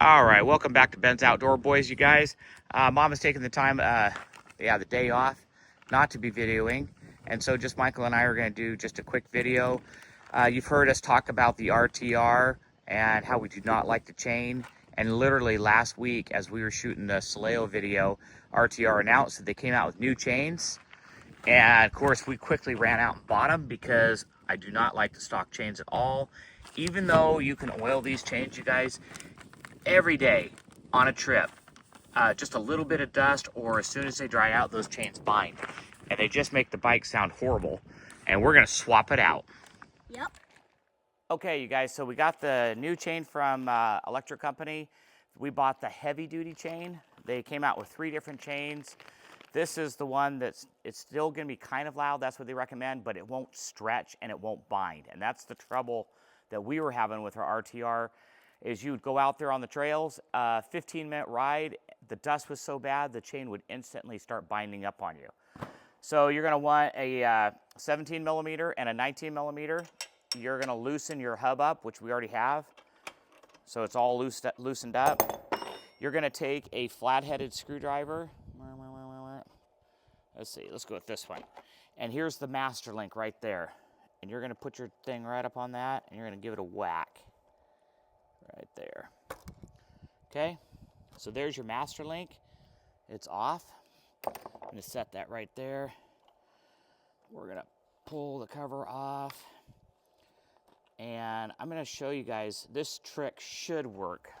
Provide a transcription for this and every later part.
All right, welcome back to Ben's Outdoor Boys, you guys. Mom is taking the time, the day off, not to be videoing, and so just Michael and I are going to do just a quick video. You've heard us talk about the RTR and how we do not like the chain, and literally last week as we were shooting the Soleo video, RTR announced that they came out with new chains, and of course we quickly ran out and bought them because I do not like the stock chains at all. Even though you can oil these chains, you guys, every day on a trip, just a little bit of dust, or as soon as they dry out, those chains bind, and they just make the bike sound horrible. And we're gonna swap it out. Yep. Okay, you guys, so we got the new chain from Electric Company. We bought the heavy duty chain. They came out with 3 different chains. This is the one it's still gonna be kind of loud, that's what they recommend, but it won't stretch and it won't bind. And that's the trouble that we were having with our RTR, is you would go out there on the trails, 15-minute ride, the dust was so bad, the chain would instantly start binding up on you. So you're gonna want a 17 millimeter and a 19 millimeter. You're gonna loosen your hub up, which we already have. So it's all loosened up. You're gonna take a flat-headed screwdriver. Let's see, let's go with this one. And here's the master link right there. And you're gonna put your thing right up on that, and you're gonna give it a whack. Right there. Okay, so there's your master link. It's off. I'm gonna set that right there. We're gonna pull the cover off. And I'm gonna show you guys, this trick should work.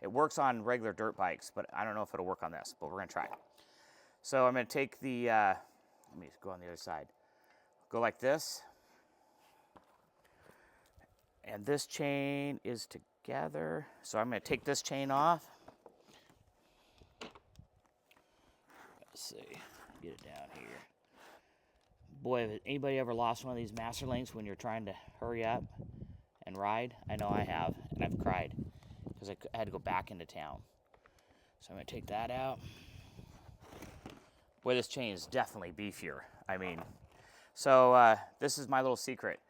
It works on regular dirt bikes, but I don't know if it'll work on this, but we're gonna try it. So I'm gonna take the, let me go on the other side. Go like this. And this chain is together. So I'm gonna take this chain off. Let's see, get it down here. Boy, has anybody ever lost one of these master links when you're trying to hurry up and ride? I know I have, and I've cried because I had to go back into town. So I'm gonna take that out. Boy, this chain is definitely beefier. I mean, so this is my little secret.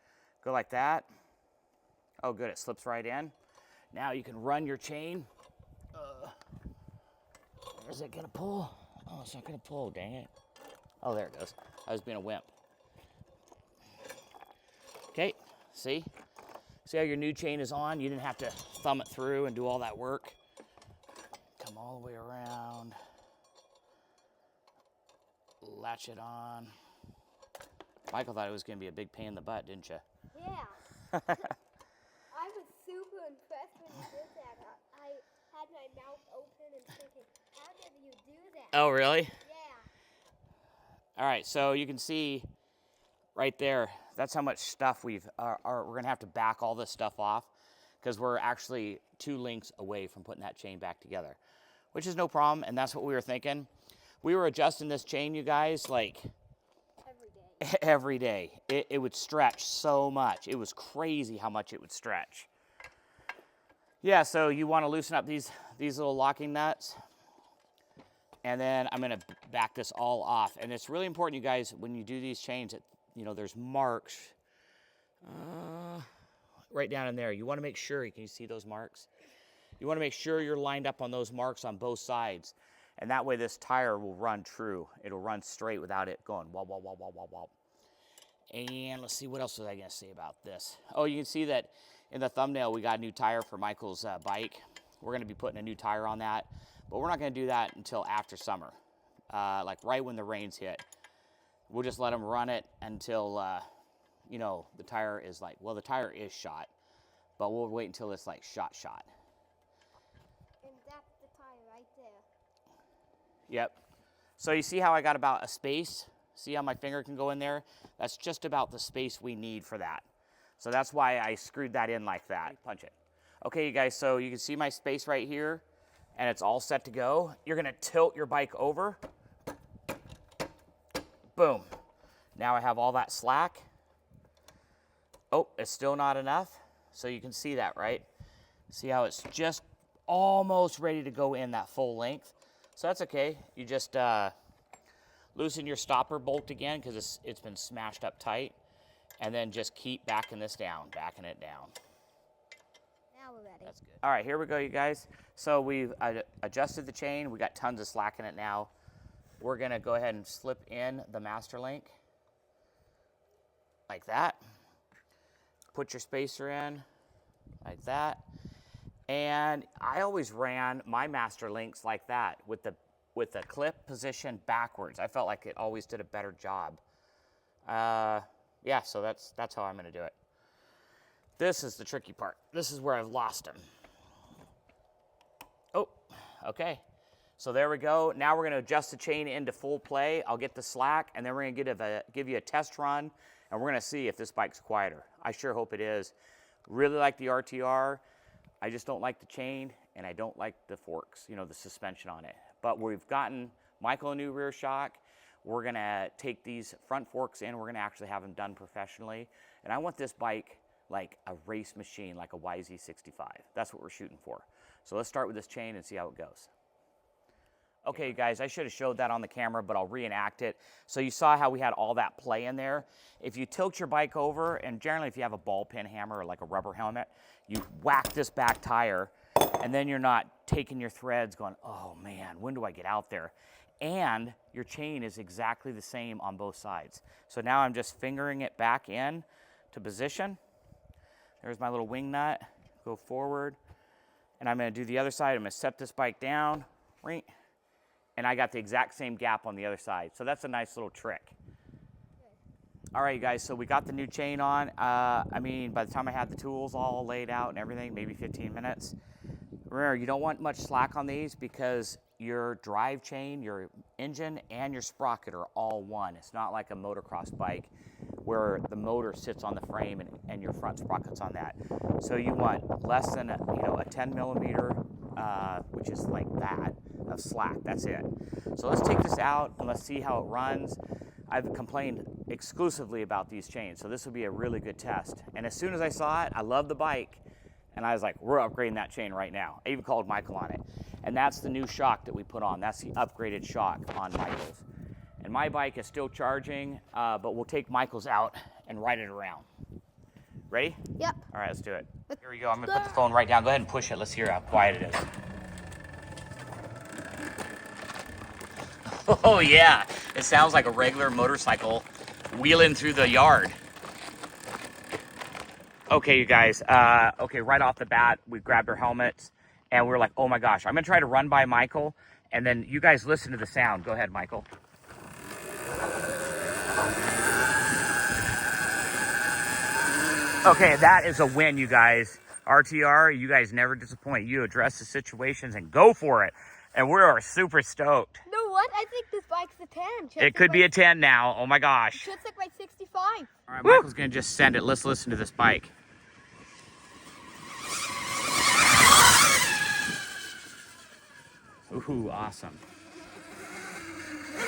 Go like that. Oh good, it slips right in. Now you can run your chain. Is it gonna pull? Oh, it's not gonna pull, dang it. Oh, there it goes. I was being a wimp. Okay, see? See how your new chain is on? You didn't have to thumb it through and do all that work. Come all the way around. Latch it on. Michael thought it was gonna be a big pain in the butt, didn't you? Yeah. I was super impressed when you did that. I had my mouth open and thinking, how did you do that? Oh, really? Yeah. All right, so you can see right there, that's how much stuff we're gonna have to back all this stuff off because we're actually 2 links away from putting that chain back together, which is no problem, and that's what we were thinking. We were adjusting this chain, you guys, like every day. It would stretch so much. It was crazy how much it would stretch. Yeah, so you want to loosen up these little locking nuts. And then I'm gonna back this all off. And it's really important, you guys, when you do these chains, you know, there's marks right down in there. You wanna make sure, can you see those marks? You wanna make sure you're lined up on those marks on both sides. And that way this tire will run true. It'll run straight without it going wah, wah, wah, wah, wah, wah. And let's see, what else was I gonna say about this? Oh, you can see that in the thumbnail, we got a new tire for Michael's bike. We're gonna be putting a new tire on that, but we're not gonna do that until after summer, like right when the rains hit. We'll just let them run it until, you know, the tire is like, well, the tire is shot, but we'll wait until it's like shot. And that's the tire right there. Yep. So you see how I got about a space? See how my finger can go in there? That's just about the space we need for that. So that's why I screwed that in like that. Punch it. Okay, you guys, so you can see my space right here, and it's all set to go. You're gonna tilt your bike over. Boom. Now I have all that slack. Oh, it's still not enough. So you can see that, right? See how it's just almost ready to go in that full length. So that's okay. You just loosen your stopper bolt again because it's been smashed up tight. And then just keep backing this down, backing it down. Now we're ready. That's good. All right, here we go, you guys. So we've adjusted the chain. We got tons of slack in it now. We're gonna go ahead and slip in the master link like that. Put your spacer in like that. And I always ran my master links like that with the clip position backwards. I felt like it always did a better job. Yeah, so that's how I'm gonna do it. This is the tricky part. This is where I've lost them. Oh, okay. So there we go. Now we're gonna adjust the chain into full play. I'll get the slack, and then we're gonna give you a test run, and we're gonna see if this bike's quieter. I sure hope it is. Really like the RTR. I just don't like the chain, and I don't like the forks, you know, the suspension on it. But we've gotten Michael a new rear shock. We're gonna take these front forks in. We're gonna actually have them done professionally. And I want this bike like a race machine, like a YZ65. That's what we're shooting for. So let's start with this chain and see how it goes. Okay, guys, I should have showed that on the camera, but I'll reenact it. So you saw how we had all that play in there. If you tilt your bike over, and generally if you have a ball peen hammer or like a rubber helmet, you whack this back tire, and then you're not taking your threads going, oh man, when do I get out there? And your chain is exactly the same on both sides. So now I'm just fingering it back in to position. There's my little wing nut, go forward. And I'm gonna do the other side. I'm gonna set this bike down, and I got the exact same gap on the other side. So that's a nice little trick. All right, you guys, so we got the new chain on. I mean, by the time I had the tools all laid out and everything, maybe 15 minutes. Remember, you don't want much slack on these because your drive chain, your engine, and your sprocket are all one. It's not like a motocross bike where the motor sits on the frame and your front sprocket's on that. So you want less than a 10 millimeter, which is like that, of slack. That's it. So let's take this out and let's see how it runs. I've complained exclusively about these chains, so this would be a really good test. And as soon as I saw it, I love the bike, and I was like, we're upgrading that chain right now. I even called Michael on it. And that's the new shock that we put on. That's the upgraded shock on Michael's. And my bike is still charging, but we'll take Michael's out and ride it around. Ready? Yep. All right, let's do it. Here we go. I'm gonna put the phone right down. Go ahead and push it. Let's hear how quiet it is. Oh yeah, it sounds like a regular motorcycle wheeling through the yard. Okay, you guys, okay, right off the bat, we grabbed our helmets and we were like, oh my gosh, I'm gonna try to run by Michael and then you guys listen to the sound. Go ahead, Michael. Okay, that is a win, you guys. RTR, you guys never disappoint. You address the situations and go for it. And we are super stoked. You know what? I think this bike's a 10. It could be a 10 now. Oh my gosh. It should look like 65. All right, Michael's gonna just send it. Let's listen to this bike. Ooh, awesome. All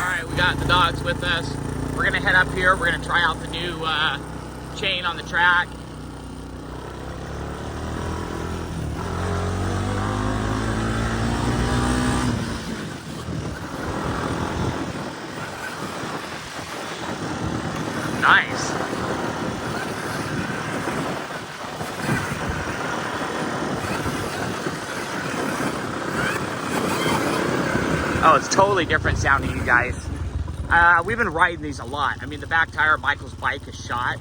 right, we got the dogs with us. We're gonna head up here. We're gonna try out the new chain on the track. Nice. Oh, it's totally different sounding, you guys. We've been riding these a lot. I mean, the back tire of Michael's bike is shot.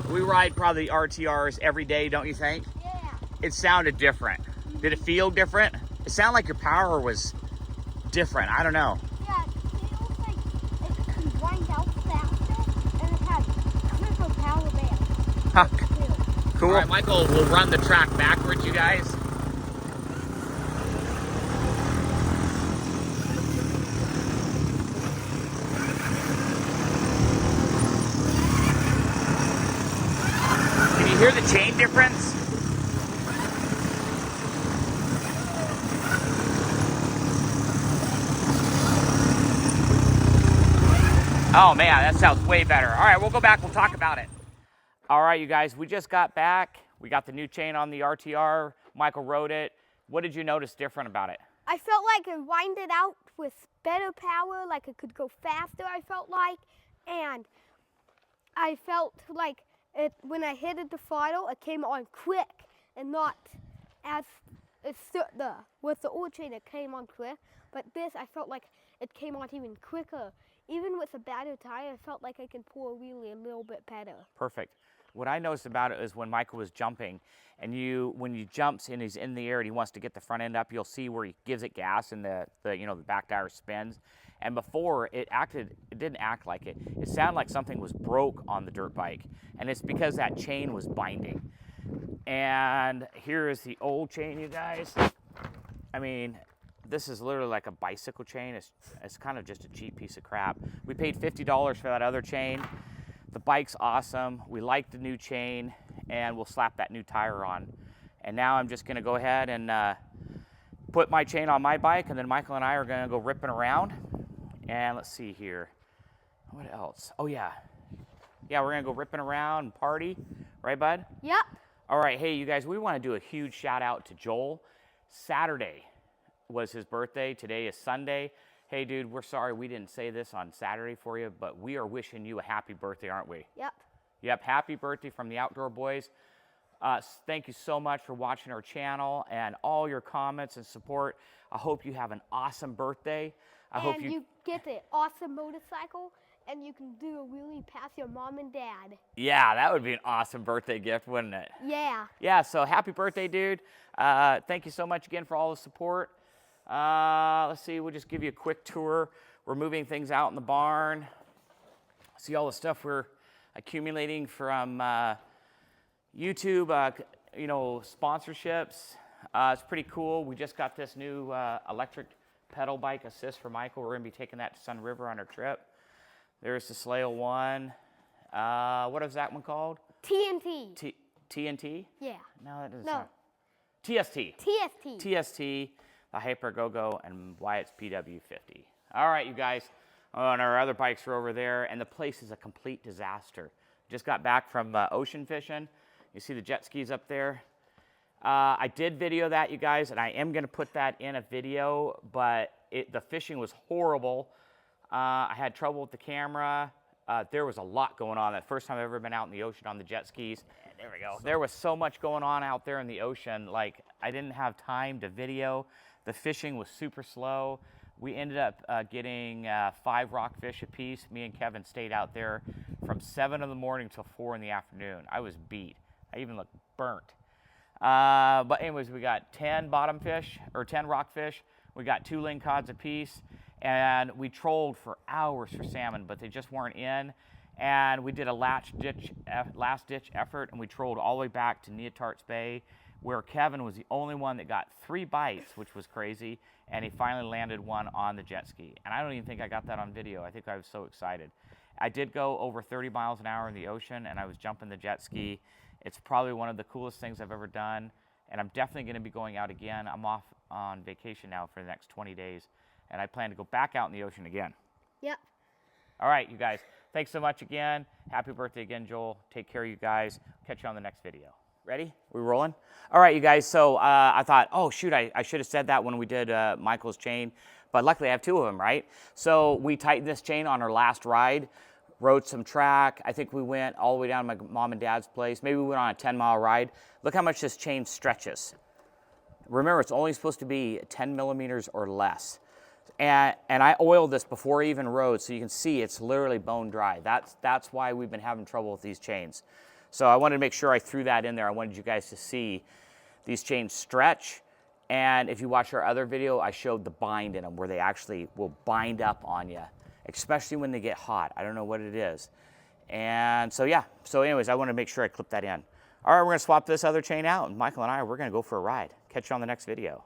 We ride probably RTRs every day, don't you think? Yeah. It sounded different. Did it feel different? It sounded like your power was different. I don't know. Yeah, it feels like it can wind out faster, and it has triple power band. Huh. Cool. All right, Michael, we'll run the track backwards, you guys. Can you hear the chain difference? Oh man, that sounds way better. All right, we'll go back, we'll talk about it. All right, you guys, we just got back. We got the new chain on the RTR. Michael rode it. What did you notice different about it? I felt like it winded out with better power, like it could go faster, I felt like. And I felt like when I hit the throttle, it came on quick. and not as with the old chain it came on quick, but this I felt like it came on even quicker. Even with a battered tire, I felt like I could pull a wheelie a little bit better. Perfect. What I noticed about it is when Michael was jumping, and when he jumps and he's in the air and he wants to get the front end up, you'll see where he gives it gas and the back tire spins. And before it didn't act like it. It sounded like something was broke on the dirt bike, and it's because that chain was binding. And here is the old chain, you guys. I mean, this is literally like a bicycle chain. It's kind of just a cheap piece of crap. We paid $50 for that other chain. The bike's awesome. We like the new chain, and we'll slap that new tire on. And now I'm just gonna go ahead and put my chain on my bike, and then Michael and I are gonna go ripping around. And let's see here. What else? Oh yeah. Yeah, we're gonna go ripping around and party. Right, bud? Yep. All right, hey, you guys, we want to do a huge shout out to Joel. Saturday was his birthday. Today is Sunday. Hey, dude, we're sorry we didn't say this on Saturday for you, but we are wishing you a happy birthday, aren't we? Yep. Yep, happy birthday from the Outdoor Boys. Thank you so much for watching our channel and all your comments and support. I hope you have an awesome birthday. I hope you get an awesome motorcycle, and you can do a wheelie past your mom and dad. Yeah, that would be an awesome birthday gift, wouldn't it? Yeah. Yeah, so happy birthday, dude. Thank you so much again for all the support. Let's see, we'll just give you a quick tour. We're moving things out in the barn. See all the stuff we're accumulating from YouTube, sponsorships. It's pretty cool. We just got this new electric pedal bike assist for Michael. We're gonna be taking that to Sun River on our trip. There's the Slail one. What is that one called? TNT. TNT? Yeah. No, that doesn't No. sound. TST. TST. TST, the Hyper Go-Go, and Wyatt's PW50. All right, you guys. Oh, and our other bikes are over there, and the place is a complete disaster. Just got back from ocean fishing. You see the jet skis up there. I did video that, you guys, and I am going to put that in a video, but the fishing was horrible. I had trouble with the camera. There was a lot going on. That first time I've ever been out in the ocean on the jet skis. There we go. There was so much going on out there in the ocean. Like, I didn't have time to video. The fishing was super slow. We ended up getting 5 rockfish apiece. Me and Kevin stayed out there from 7 in the morning till 4 in the afternoon. I was beat. I even looked burnt. But anyways, we got 10 bottom fish, or 10 rockfish. We got 2 lingcods apiece. And we trolled for hours for salmon, but they just weren't in. And we did a last ditch effort, and we trolled all the way back to Neotarts Bay, where Kevin was the only one that got 3 bites, which was crazy. And he finally landed one on the jet ski. And I don't even think I got that on video. I think I was so excited. I did go over 30 miles an hour in the ocean, and I was jumping the jet ski. It's probably one of the coolest things I've ever done. And I'm definitely going to be going out again. I'm off on vacation now for the next 20 days. And I plan to go back out in the ocean again. Yep. All right, you guys. Thanks so much again. Happy birthday again, Joel. Take care of you guys. Catch you on the next video. Ready? We rolling? All right, you guys. So I thought, oh, shoot, I should have said that when we did Michael's chain. But luckily, I have 2 of them, right? So we tightened this chain on our last ride, rode some track. I think we went all the way down to my mom and dad's place. Maybe we went on a 10-mile ride. Look how much this chain stretches. Remember, it's only supposed to be 10 millimeters or less. And I oiled this before I even rode, so you can see it's literally bone dry. That's why we've been having trouble with these chains. So I wanted to make sure I threw that in there. I wanted you guys to see these chains stretch. And if you watch our other video, I showed the bind in them, where they actually will bind up on you, especially when they get hot. I don't know what it is. And so, yeah. So anyways, I wanted to make sure I clipped that in. All right, we're going to swap this other chain out, and Michael and I, we're going to go for a ride. Catch you on the next video.